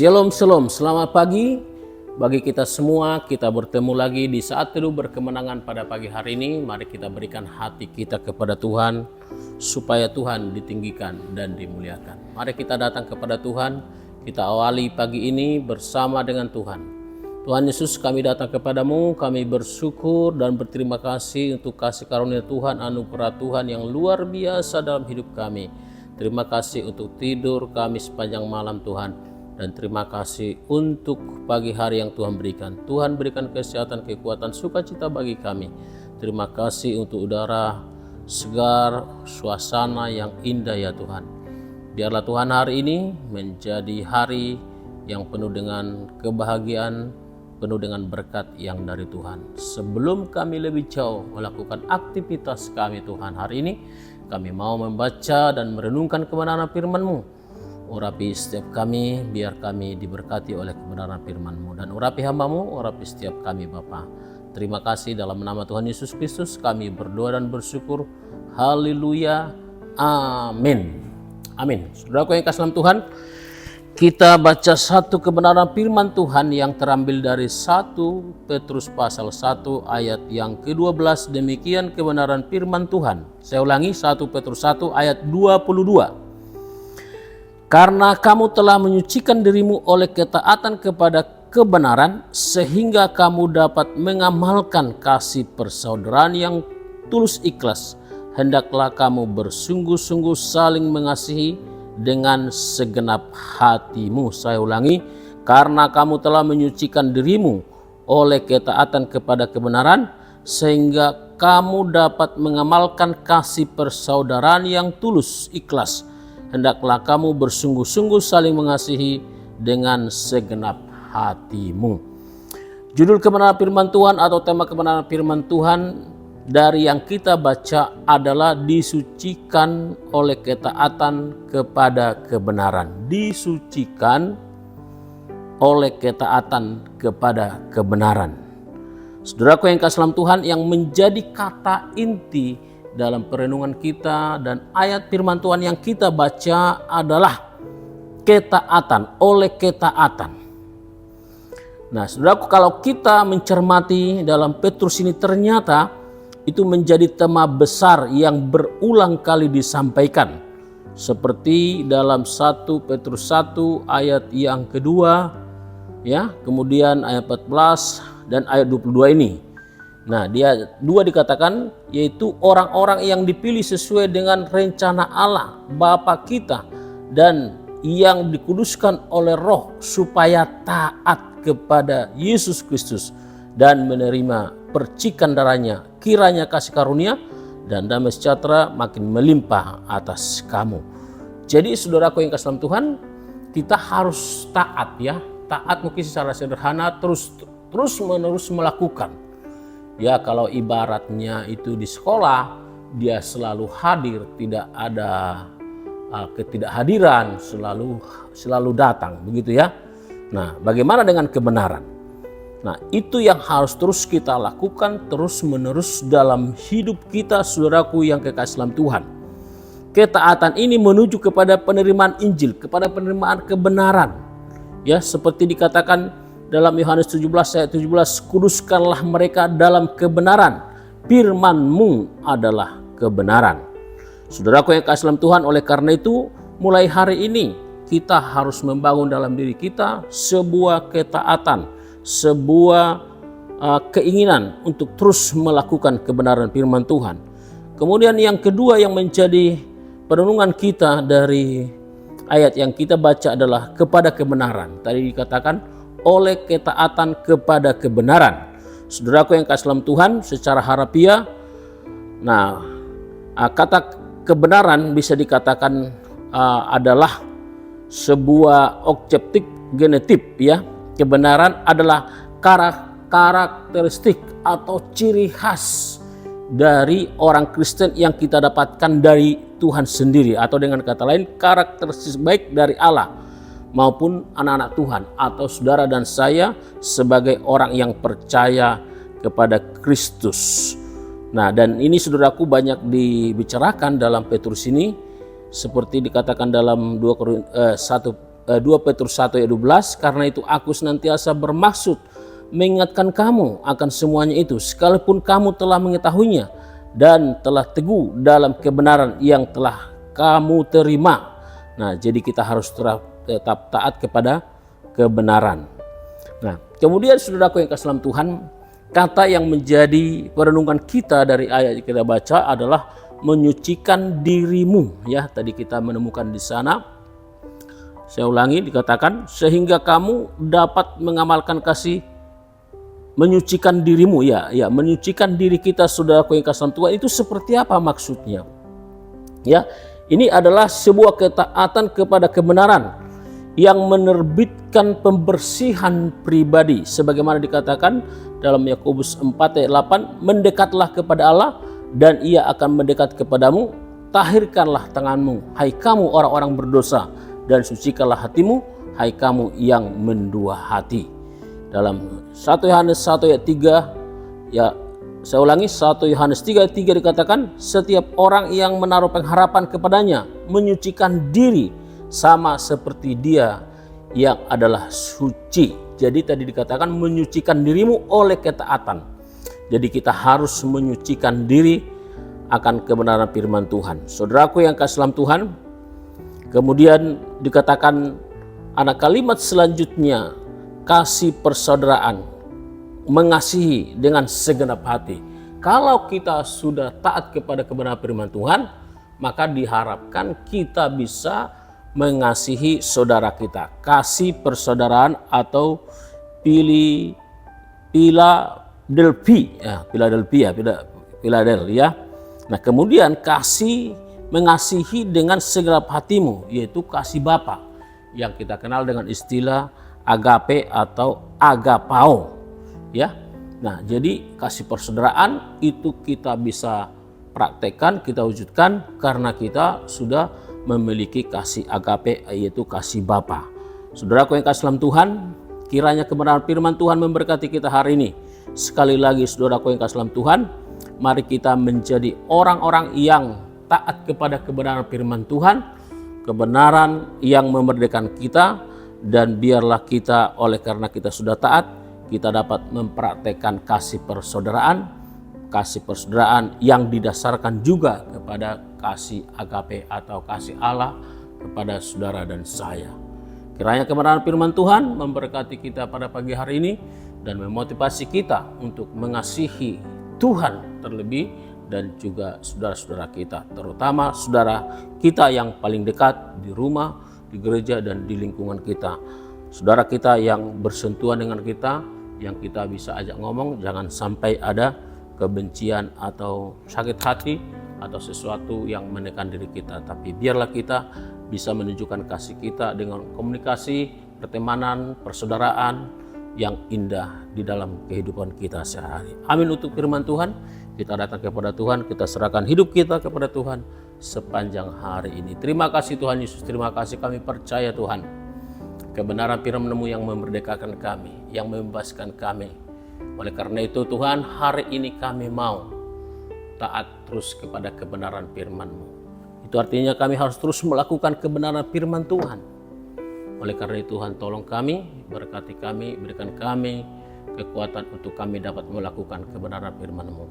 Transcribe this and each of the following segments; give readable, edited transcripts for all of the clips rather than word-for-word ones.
Shalom, shalom, selamat pagi bagi kita semua. Kita bertemu lagi di saat teduh berkemenangan pada pagi hari ini. Mari kita berikan hati kita kepada Tuhan supaya Tuhan ditinggikan dan dimuliakan. Mari kita datang kepada Tuhan. Kita awali pagi ini bersama dengan Tuhan. Tuhan Yesus, kami datang kepadamu, kami bersyukur dan berterima kasih untuk kasih karunia Tuhan, anugerah Tuhan yang luar biasa dalam hidup kami. Terima kasih untuk tidur kami sepanjang malam Tuhan. Dan terima kasih untuk pagi hari yang Tuhan berikan. Tuhan berikan kesehatan, kekuatan, sukacita bagi kami. Terima kasih untuk udara segar, suasana yang indah ya Tuhan. Biarlah Tuhan hari ini menjadi hari yang penuh dengan kebahagiaan, penuh dengan berkat yang dari Tuhan. Sebelum kami lebih jauh melakukan aktivitas kami Tuhan hari ini, kami mau membaca dan merenungkan kebenaran firman-Mu. Urapi setiap kami, biar kami diberkati oleh kebenaran firman-Mu. Dan urapi hamba-Mu, urapi setiap kami Bapa. Terima kasih dalam nama Tuhan Yesus Kristus kami berdoa dan bersyukur. Haleluya. Amin. Amin. Saudaraku yang kasih dalam Tuhan, kita baca satu kebenaran firman Tuhan yang terambil dari 1 Petrus pasal 1 ayat yang ke-12. Demikian kebenaran firman Tuhan. Saya ulangi, 1 Petrus 1 ayat 22. Karena kamu telah menyucikan dirimu oleh ketaatan kepada kebenaran, sehingga kamu dapat mengamalkan kasih persaudaraan yang tulus ikhlas. Hendaklah kamu bersungguh-sungguh saling mengasihi dengan segenap hatimu. Saya ulangi, karena kamu telah menyucikan dirimu oleh ketaatan kepada kebenaran, sehingga kamu dapat mengamalkan kasih persaudaraan yang tulus ikhlas. Hendaklah kamu bersungguh-sungguh saling mengasihi dengan segenap hatimu. Judul kebenaran firman Tuhan atau tema kebenaran firman Tuhan dari yang kita baca adalah disucikan oleh ketaatan kepada kebenaran. Disucikan oleh ketaatan kepada kebenaran. Saudaraku yang kasih dalam Tuhan, yang menjadi kata inti dalam perenungan kita dan ayat firman Tuhan yang kita baca adalah ketaatan, oleh ketaatan. Nah, saudaraku, kalau kita mencermati dalam Petrus ini, ternyata itu menjadi tema besar yang berulang kali disampaikan. Seperti dalam 1 Petrus 1 ayat yang kedua, ya, kemudian ayat 14 dan ayat 22 ini. Nah, dia dua dikatakan, yaitu orang-orang yang dipilih sesuai dengan rencana Allah Bapa kita dan yang dikuduskan oleh Roh supaya taat kepada Yesus Kristus dan menerima percikan darahnya. Kiranya kasih karunia dan damai sejahtera makin melimpah atas kamu. Jadi saudaraku yang kasih dalam Tuhan, kita harus taat ya. Taat mungkin secara sederhana terus menerus melakukan. Ya, kalau ibaratnya itu di sekolah, dia selalu hadir, tidak ada ketidakhadiran, selalu datang, begitu ya. Nah, bagaimana dengan kebenaran? Nah, itu yang harus terus kita lakukan terus menerus dalam hidup kita, saudaraku yang kekasih dalam Tuhan. Ketaatan ini menuju kepada penerimaan Injil, kepada penerimaan kebenaran. Ya, seperti dikatakan dalam Yohanes 17 ayat 17, kuduskanlah mereka dalam kebenaran, firman-Mu adalah kebenaran. Saudaraku yang kasih dalam Tuhan, oleh karena itu mulai hari ini kita harus membangun dalam diri kita sebuah ketaatan, sebuah keinginan untuk terus melakukan kebenaran firman Tuhan. Kemudian yang kedua yang menjadi perenungan kita dari ayat yang kita baca adalah kepada kebenaran. Tadi dikatakan oleh ketaatan kepada kebenaran. Saudaraku yang kasih dalam Tuhan, secara harafiah, nah, kata kebenaran bisa dikatakan adalah sebuah objektif genetif ya. Kebenaran adalah karakteristik atau ciri khas dari orang Kristen yang kita dapatkan dari Tuhan sendiri, atau dengan kata lain karakteristik baik dari Allah maupun anak-anak Tuhan atau saudara dan saya sebagai orang yang percaya kepada Kristus. Nah, dan ini saudaraku banyak dibicarakan dalam Petrus ini, seperti dikatakan dalam 1 2 Petrus 1 ayat 12, karena itu aku senantiasa bermaksud mengingatkan kamu akan semuanya itu, sekalipun kamu telah mengetahuinya dan telah teguh dalam kebenaran yang telah kamu terima. Nah, jadi kita harus tetap taat kepada kebenaran. Nah, kemudian saudaraku yang kasih dalam Tuhan, kata yang menjadi perenungan kita dari ayat yang kita baca adalah menyucikan dirimu. Ya, tadi kita menemukan di sana. Saya ulangi, dikatakan sehingga kamu dapat mengamalkan kasih, menyucikan dirimu. Ya, menyucikan diri kita, saudaraku yang kasih dalam Tuhan, itu seperti apa maksudnya? Ya, ini adalah sebuah ketaatan kepada kebenaran yang menerbitkan pembersihan pribadi, sebagaimana dikatakan dalam Yakobus 4 ayat 8, mendekatlah kepada Allah dan ia akan mendekat kepadamu, tahirkanlah tanganmu, hai kamu orang-orang berdosa, dan sucikanlah hatimu, hai kamu yang mendua hati. Dalam 1 Yohanes 1 ayat 3, ya saya ulangi, 1 Yohanes 3 ayat 3 dikatakan, setiap orang yang menaruh pengharapan kepadanya menyucikan diri sama seperti dia yang adalah suci. Jadi tadi dikatakan menyucikan dirimu oleh ketaatan. Jadi kita harus menyucikan diri akan kebenaran firman Tuhan. Saudaraku yang kasih dalam Tuhan, kemudian dikatakan ada kalimat selanjutnya, kasih persaudaraan, mengasihi dengan segenap hati. Kalau kita sudah taat kepada kebenaran firman Tuhan, maka diharapkan kita bisa mengasihi saudara kita. Kasih persaudaraan atau Philadelphia. Nah, kemudian kasih, mengasihi dengan segenap hatimu, yaitu kasih Bapa yang kita kenal dengan istilah agape atau agapao. Ya, nah jadi kasih persaudaraan itu kita bisa praktekkan, kita wujudkan karena kita sudah memiliki kasih agape, yaitu kasih Bapa. Saudaraku yang kasih dalam Tuhan, kiranya kebenaran firman Tuhan memberkati kita hari ini. Sekali lagi saudaraku yang kasih dalam Tuhan, mari kita menjadi orang-orang yang taat kepada kebenaran firman Tuhan, kebenaran yang memerdekakan kita, dan biarlah kita oleh karena kita sudah taat, kita dapat mempraktekkan kasih persaudaraan yang didasarkan juga kepada kasih agape atau kasih Allah kepada saudara dan saya. Kiranya kebenaran firman Tuhan memberkati kita pada pagi hari ini dan memotivasi kita untuk mengasihi Tuhan terlebih dan juga saudara-saudara kita, terutama saudara kita yang paling dekat di rumah, di gereja, dan di lingkungan kita. Saudara kita yang bersentuhan dengan kita, yang kita bisa ajak ngomong, jangan sampai ada kebencian atau sakit hati atau sesuatu yang menekan diri kita, tapi biarlah kita bisa menunjukkan kasih kita dengan komunikasi, pertemanan, persaudaraan yang indah di dalam kehidupan kita sehari. Amin. Untuk firman Tuhan, kita datang kepada Tuhan, kita serahkan hidup kita kepada Tuhan sepanjang hari ini. Terima kasih Tuhan Yesus, terima kasih, kami percaya Tuhan, kebenaran firman-Mu yang memerdekakan kami, yang membebaskan kami. Oleh karena itu Tuhan, hari ini kami mau taat terus kepada kebenaran firman-Mu. Itu artinya kami harus terus melakukan kebenaran firman Tuhan. Oleh karena itu Tuhan, tolong kami, berkati kami, berikan kami kekuatan untuk kami dapat melakukan kebenaran firman-Mu.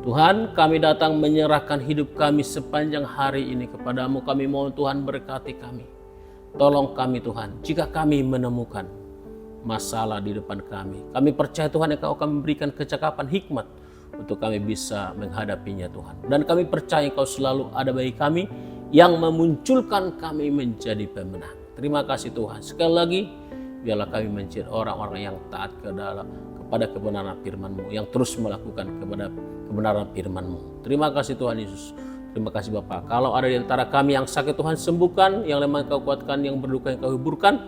Tuhan, kami datang menyerahkan hidup kami sepanjang hari ini kepadamu. Kami mohon Tuhan berkati kami. Tolong kami Tuhan, jika kami menemukan masalah di depan kami, kami percaya Tuhan Engkau akan memberikan kecakapan, hikmat untuk kami bisa menghadapinya Tuhan. Dan kami percaya Engkau selalu ada bagi kami yang memunculkan kami menjadi pemenang. Terima kasih Tuhan. Sekali lagi, biarlah kami menjadi orang-orang yang taat kepada kebenaran firman-Mu, yang terus melakukan kebenaran firman-Mu. Terima kasih Tuhan Yesus. Terima kasih Bapa. Kalau ada di antara kami yang sakit, Tuhan sembuhkan, yang lemah Engkau kuatkan, yang berduka Engkau hiburkan.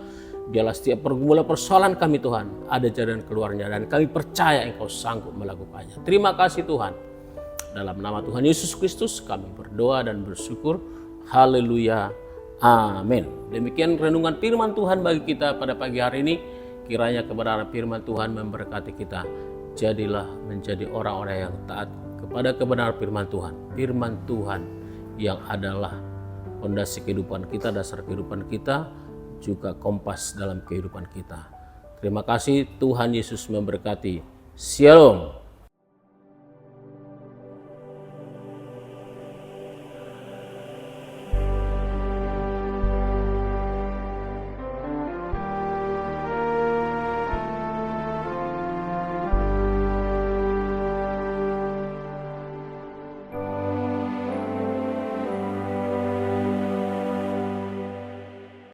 Biarlah setiap pergumulan persoalan kami Tuhan ada jalan keluarnya, dan kami percaya Engkau sanggup melakukannya. Terima kasih Tuhan. Dalam nama Tuhan Yesus Kristus kami berdoa dan bersyukur. Haleluya. Amin. Demikian renungan firman Tuhan bagi kita pada pagi hari ini. Kiranya kebenaran firman Tuhan memberkati kita. Jadilah menjadi orang-orang yang taat kepada kebenaran firman Tuhan. Firman Tuhan yang adalah fondasi kehidupan kita, dasar kehidupan kita, juga kompas dalam kehidupan kita. Terima kasih, Tuhan Yesus memberkati. Shalom.